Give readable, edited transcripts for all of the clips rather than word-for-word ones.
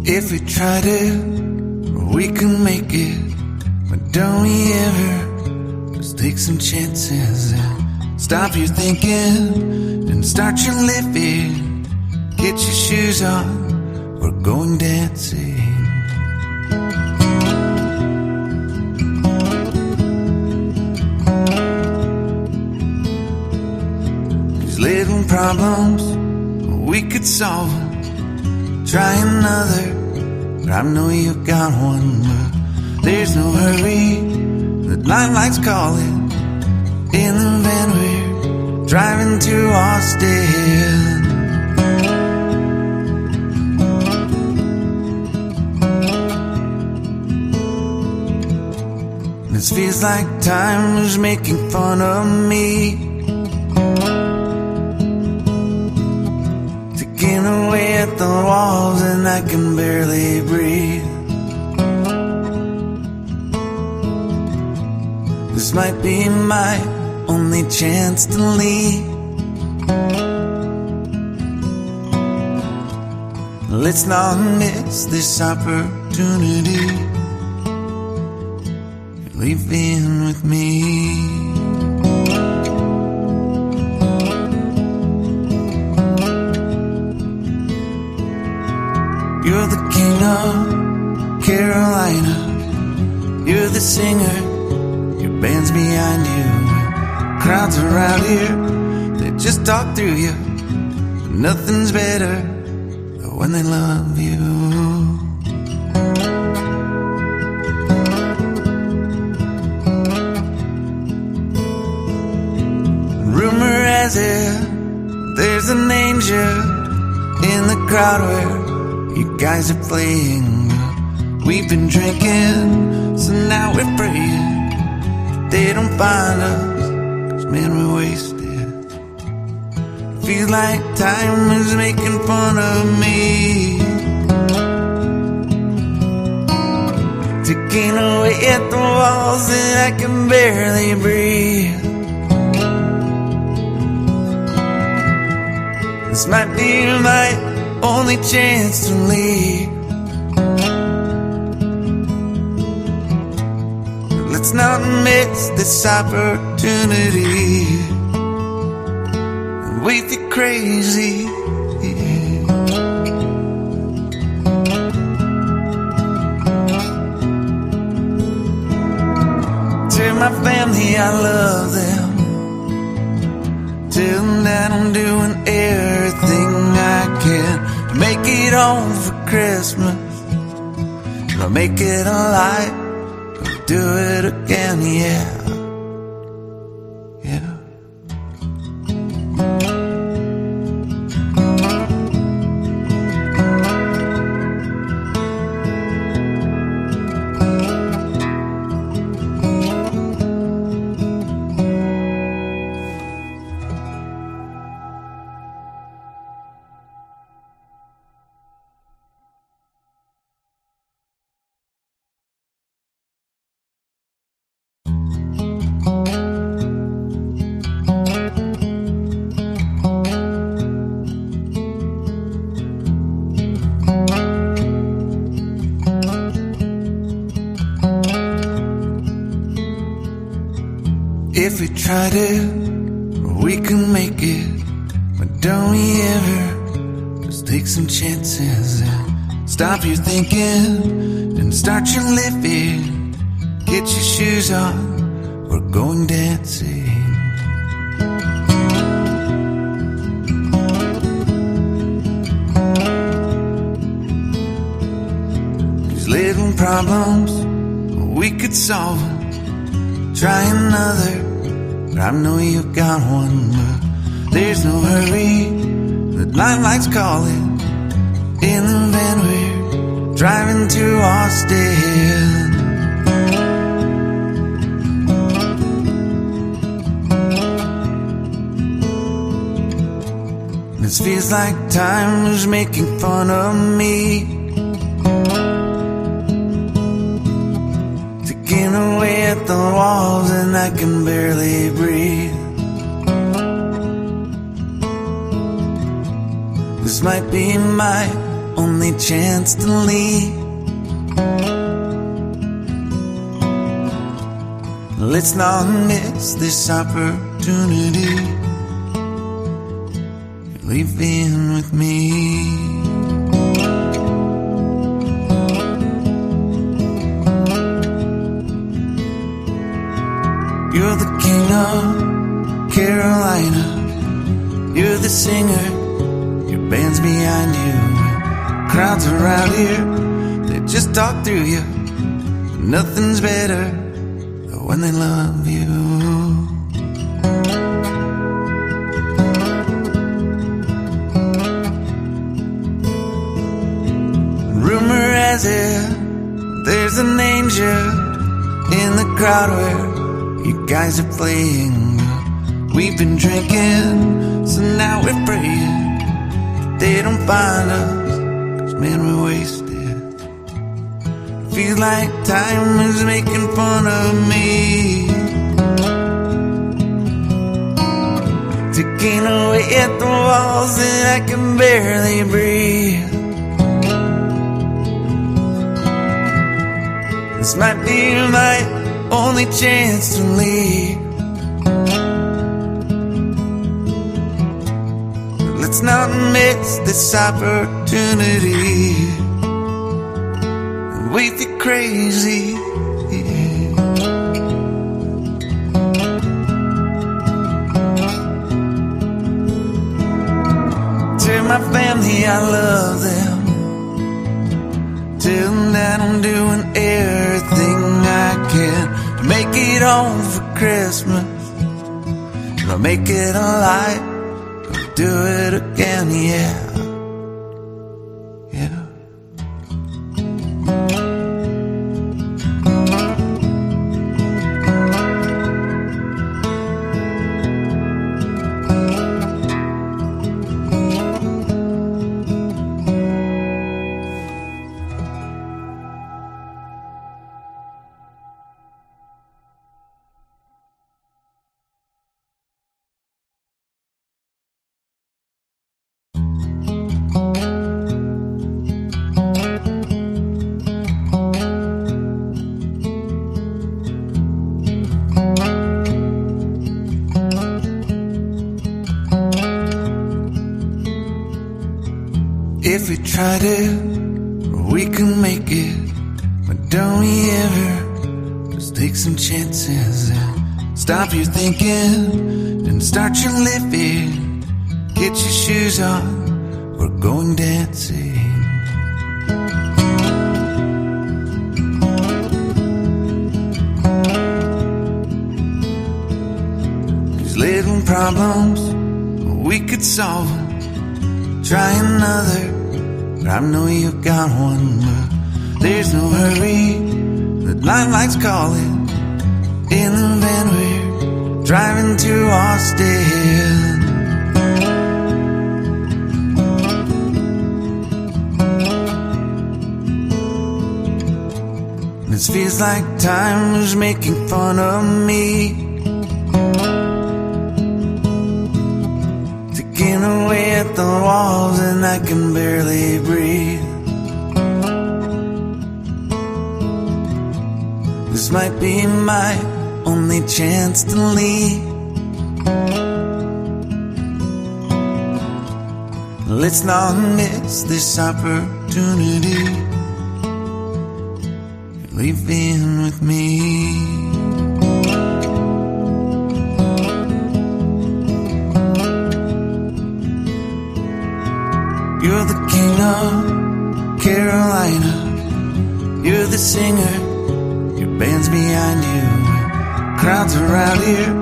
If we tried it, we can make it. But don't we ever just take some chances and stop your thinking and start your living. Get your shoes on, we're going dancing. These little problems, we could solve them. Try another, but I know you've got one. But there's no hurry, the lights calling. In the van we're driving to Austin. This feels like time was making fun of me, taking away at the walls and I can barely breathe. This might be my only chance to leave. Let's not miss this opportunity. Leave in with me. You're the king of Carolina. You're the singer, your band's behind you. Crowds around here, they just talk through you. Nothing's better than when they love you. Rumor has it, there's an angel in the crowd where you guys are playing. We've been drinking, so now we're praying they don't find us, 'cause man, we're wasted. Feels like time is making fun of me, taking away at the walls and I can barely breathe. This might be my only chance to leave. Let's not miss this opportunity. We feel crazy. Tell my family I love them. Tell them that I'm doing everything I can to make it home for Christmas. I'll make it a light, I'll do it again, yeah. Yeah. If we tried it, we can make it. But don't we ever just take some chances and stop your thinking and start your living. Get your shoes on, we're going dancing. These little problems, we could solve them. Try another, but I know you've got one. But there's no hurry, the lights calling. In the van we're driving to Austin. This feels like time was making fun of me, taking away at the walls and I can barely breathe. This might be my only chance to leave. Let's not miss this opportunity. You're leaving with me. You're the king of Carolina. You're the singer, your band's behind you. Crowds around here, they just talk through you. Nothing's better than when they love you. Rumor has it, there's an angel in the crowd where you guys are playing. We've been drinking, so now we're praying they don't find us, 'cause man, we're wasted. Feels like time is making fun of me, ticking away at the walls and I can barely breathe. This might be my only chance to leave. Let's not miss this opportunity. We feel crazy. To my family, I love them. Tell them that I'm doing everything I can to make it home for Christmas. I'll make it alive. Do it again, yeah. Yeah. If we try to, we can make it. But don't we ever just take some chances and stop your thinking and start your living. Get your shoes on, we're going dancing. These little problems, we could solve them. Try another, but I know you've got one. But there's no hurry, the lights calling. In the van we're driving to Austin. This feels like time is making fun of me, ticking away at the walls and I can barely breathe. This might be my only chance to leave. Let's not miss this opportunity. You're leaving with me. You're the king of Carolina. You're the singer, your band's behind you. Crowds around here,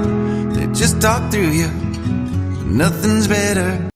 they just talk through you. Nothing's better